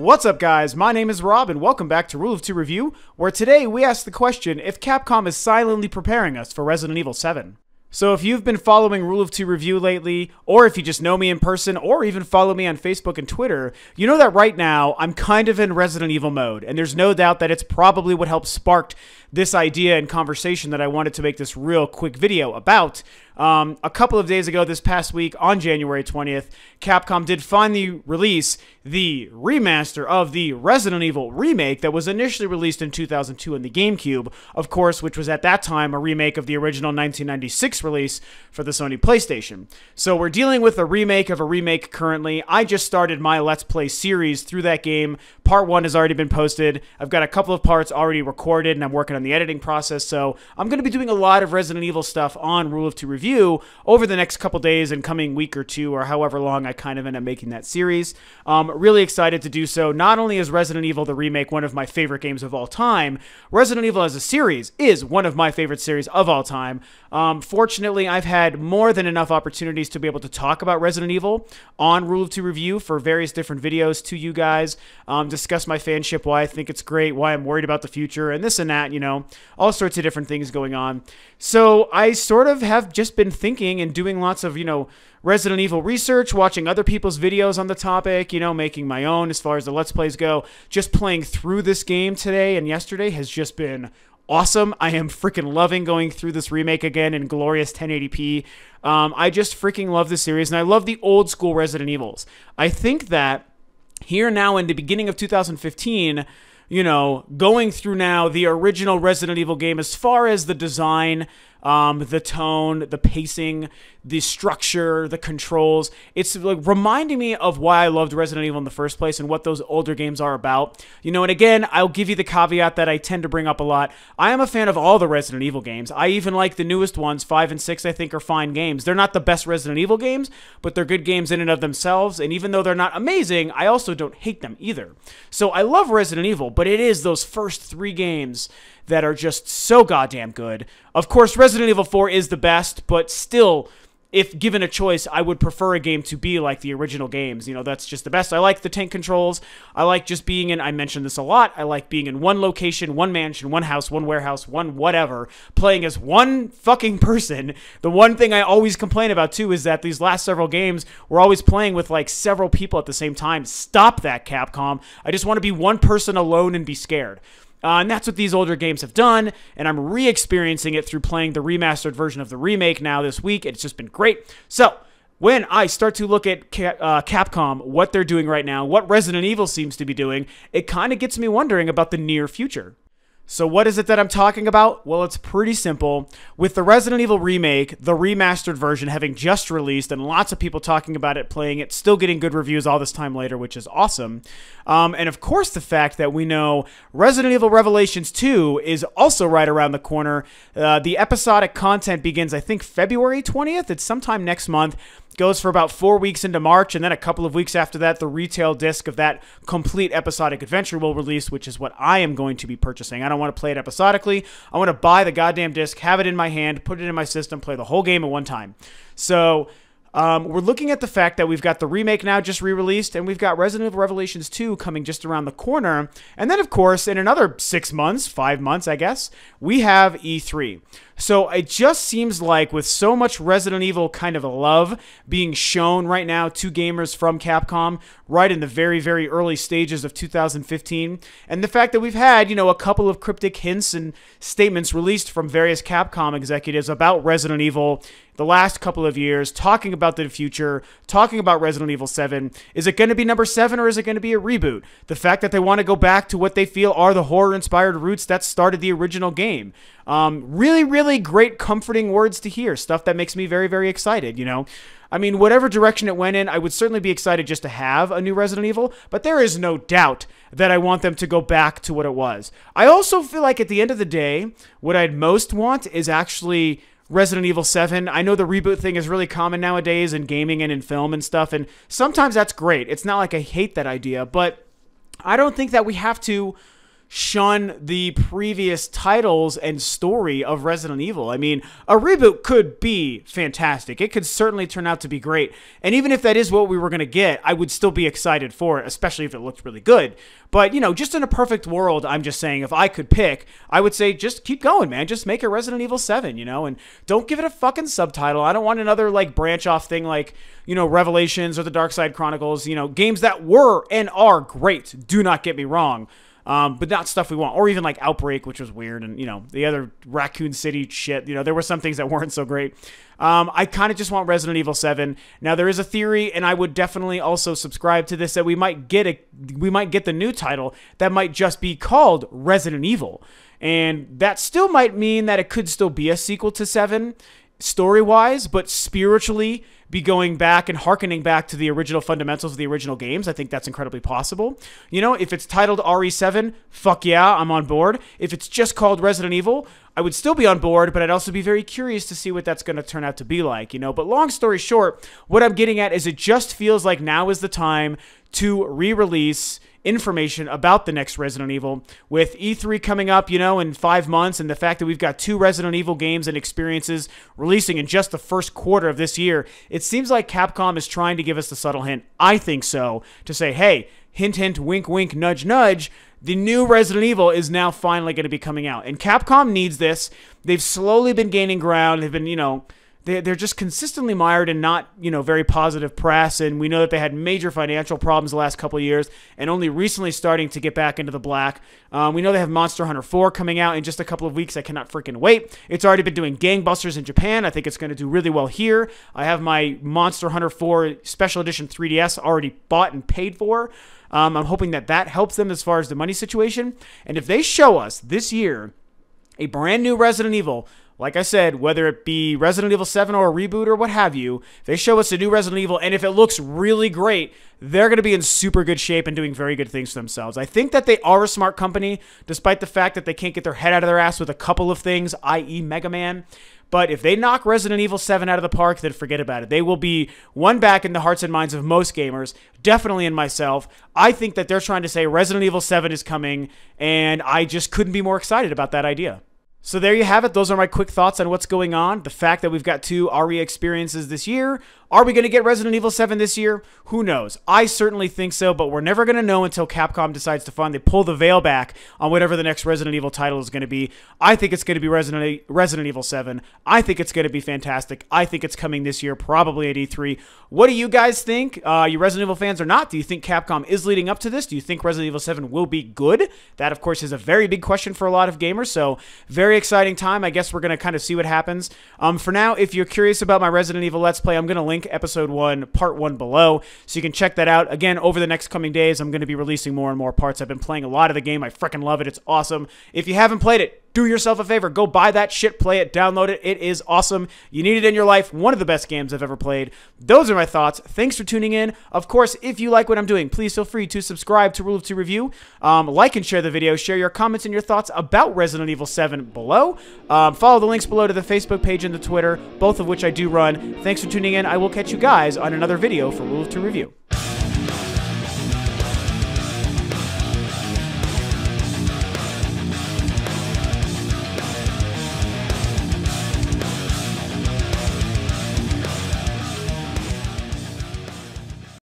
What's up, guys? My name is Rob, and welcome back to Rule of Two Review, where today we ask the question if Capcom is silently preparing us for Resident Evil 7. So if you've been following Rule of Two Review lately, or if you just know me in person, or even follow me on Facebook and Twitter, you know that right now I'm kind of in Resident Evil mode, and there's no doubt that it's probably what helped spark this idea and conversation that I wanted to make this real quick video about. A couple of days ago, this past week, on January 20th, Capcom did finally release the remaster of the Resident Evil remake that was initially released in 2002 on the GameCube, of course, which was at that time a remake of the original 1996 release for the Sony PlayStation. So we're dealing with a remake of a remake currently. I just started my Let's Play series through that game. Part 1 has already been posted. I've got a couple of parts already recorded, and I'm working on the editing process, so I'm going to be doing a lot of Resident Evil stuff on Rule of Two Review over the next couple days and coming week or two, or however long I kind of end up making that series. Really excited to do so. Not only is Resident Evil the remake one of my favorite games of all time, Resident Evil as a series is one of my favorite series of all time. Fortunately, I've had more than enough opportunities to be able to talk about Resident Evil on Rule of Two Review for various different videos to you guys, discuss my fanship, why I think it's great, why I'm worried about the future, and this and that, you know, all sorts of different things going on. So I sort of have just been thinking and doing lots of, you know, Resident Evil research, watching other people's videos on the topic, you know, making my own as far as the Let's Plays go. Just playing through this game today and yesterday has just been awesome. I am freaking loving going through this remake again in glorious 1080p. I just freaking love the series, and I love the old school Resident Evils. I think that here now in the beginning of 2015, you know, going through now the original Resident Evil game as far as the design, the tone, the pacing, the structure, the controls. It's like reminding me of why I loved Resident Evil in the first place and what those older games are about. You know, and again, I'll give you the caveat that I tend to bring up a lot. I am a fan of all the Resident Evil games. I even like the newest ones. 5 and 6, I think, are fine games. They're not the best Resident Evil games, but they're good games in and of themselves. And even though they're not amazing, I also don't hate them either. So I love Resident Evil, but it is those first 3 games that are just so goddamn good. Of course, Resident Evil 4 is the best, but still, if given a choice, I would prefer a game to be like the original games. You know, that's just the best. I like the tank controls. I like just being in, I mentioned this a lot, I like being in one location, one mansion, one house, one warehouse, one whatever, playing as one fucking person. The one thing I always complain about, too, is that these last several games, we're always playing with, like, several people at the same time. Stop that, Capcom. I just want to be one person alone and be scared. And that's what these older games have done, and I'm re-experiencing it through playing the remastered version of the remake now this week. It's just been great. So, when I start to look at Capcom, what they're doing right now, what Resident Evil seems to be doing, it kind of gets me wondering about the near future. So what is it that I'm talking about? Well, it's pretty simple. With the Resident Evil remake, the remastered version having just released, and lots of people talking about it, playing it, still getting good reviews all this time later, which is awesome. And of course, the fact that we know Resident Evil Revelations 2 is also right around the corner. The episodic content begins, I think, February 20th. It's sometime next month. Goes for about 4 weeks into March, and then a couple of weeks after that, the retail disc of that complete episodic adventure will release, which is what I am going to be purchasing. I don't want to play it episodically. I want to buy the goddamn disc, have it in my hand, put it in my system, play the whole game at one time. So we're looking at the fact that we've got the remake now just re-released, and we've got Resident Evil Revelations 2 coming just around the corner. And then, of course, in another 6 months, 5 months, I guess, we have E3. So it just seems like with so much Resident Evil kind of a love being shown right now to gamers from Capcom right in the very, very early stages of 2015, and the fact that we've had, you know, a couple of cryptic hints and statements released from various Capcom executives about Resident Evil the last couple of years, talking about the future, talking about Resident Evil 7. Is it going to be number 7 or is it going to be a reboot? The fact that they want to go back to what they feel are the horror-inspired roots that started the original game. Really, really great, comforting words to hear. Stuff that makes me very, very excited, you know. I mean, whatever direction it went in, I would certainly be excited just to have a new Resident Evil, but there is no doubt that I want them to go back to what it was. I also feel like at the end of the day, what I'd most want is actually Resident Evil 7. I know the reboot thing is really common nowadays in gaming and in film and stuff, and sometimes that's great. It's not like I hate that idea, but I don't think that we have to shun the previous titles and story of Resident Evil. I mean, a reboot could be fantastic. It could certainly turn out to be great. And even if that is what we were going to get, I would still be excited for it, especially if it looked really good. But, you know, just in a perfect world, I'm just saying, if I could pick, I would say just keep going, man. Just make it Resident Evil 7, you know, and don't give it a fucking subtitle. I don't want another, like, branch-off thing like, you know, Revelations or the Dark Side Chronicles, you know, games that were and are great. Do not get me wrong. But not stuff we want. Or even like Outbreak, which was weird. And, you know, the other Raccoon City shit. You know, there were some things that weren't so great. I kind of just want Resident Evil 7. Now, there is a theory, and I would definitely also subscribe to this, that we might get the new title that might just be called Resident Evil. And that still might mean that it could still be a sequel to 7 story-wise, but spiritually be going back and hearkening back to the original fundamentals of the original games. I think that's incredibly possible. You know, if it's titled RE7, fuck yeah, I'm on board. If it's just called Resident Evil, I would still be on board, but I'd also be very curious to see what that's going to turn out to be like, you know. But long story short, what I'm getting at is it just feels like now is the time to re-release information about the next Resident Evil. With E3 coming up, you know, in 5 months, and the fact that we've got 2 Resident Evil games and experiences releasing in just the first quarter of this year, it seems like Capcom is trying to give us the subtle hint, I think so, to say, hey, hint, hint, wink, wink, nudge, nudge, the new Resident Evil is now finally going to be coming out. And Capcom needs this. They've slowly been gaining ground. They've been, you know, they're just consistently mired in not, you know, very positive press, and we know that they had major financial problems the last couple of years, and only recently starting to get back into the black. We know they have Monster Hunter 4 coming out in just a couple of weeks. I cannot freaking wait. It's already been doing gangbusters in Japan. I think it's going to do really well here. I have my Monster Hunter 4 Special Edition 3DS already bought and paid for. I'm hoping that that helps them as far as the money situation. And if they show us this year a brand new Resident Evil, like I said, whether it be Resident Evil 7 or a reboot or what have you, if they show us a new Resident Evil, and if it looks really great, they're going to be in super good shape and doing very good things for themselves. I think that they are a smart company, despite the fact that they can't get their head out of their ass with a couple of things, i.e. Mega Man. But if they knock Resident Evil 7 out of the park, then forget about it. They will be one back in the hearts and minds of most gamers, definitely in myself. I think that they're trying to say Resident Evil 7 is coming, and I just couldn't be more excited about that idea. So there you have it. Those are my quick thoughts on what's going on. The fact that we've got 2 RE experiences this year. Are we going to get Resident Evil 7 this year? Who knows? I certainly think so, but we're never going to know until Capcom decides to finally pull the veil back on whatever the next Resident Evil title is going to be. I think it's going to be Resident Evil 7. I think it's going to be fantastic. I think it's coming this year, probably at E3. What do you guys think? You Resident Evil fans or not? Do you think Capcom is leading up to this? Do you think Resident Evil 7 will be good? That, of course, is a very big question for a lot of gamers, so very exciting time. I guess we're going to kind of see what happens. For now, if you're curious about my Resident Evil Let's Play, I'm going to link episode 1, part 1 below, so you can check that out. Again, over the next coming days, I'm going to be releasing more and more parts. I've been playing a lot of the game. I freaking love it. It's awesome. If you haven't played it, do yourself a favor. Go buy that shit, play it, download it. It is awesome. You need it in your life. One of the best games I've ever played. Those are my thoughts. Thanks for tuning in. Of course, if you like what I'm doing, please feel free to subscribe to Rule of 2 Review. Like and share the video. Share your comments and your thoughts about Resident Evil 7 below. Follow the links below to the Facebook page and the Twitter, both of which I do run. Thanks for tuning in. I will catch you guys on another video for Rule of 2 Review.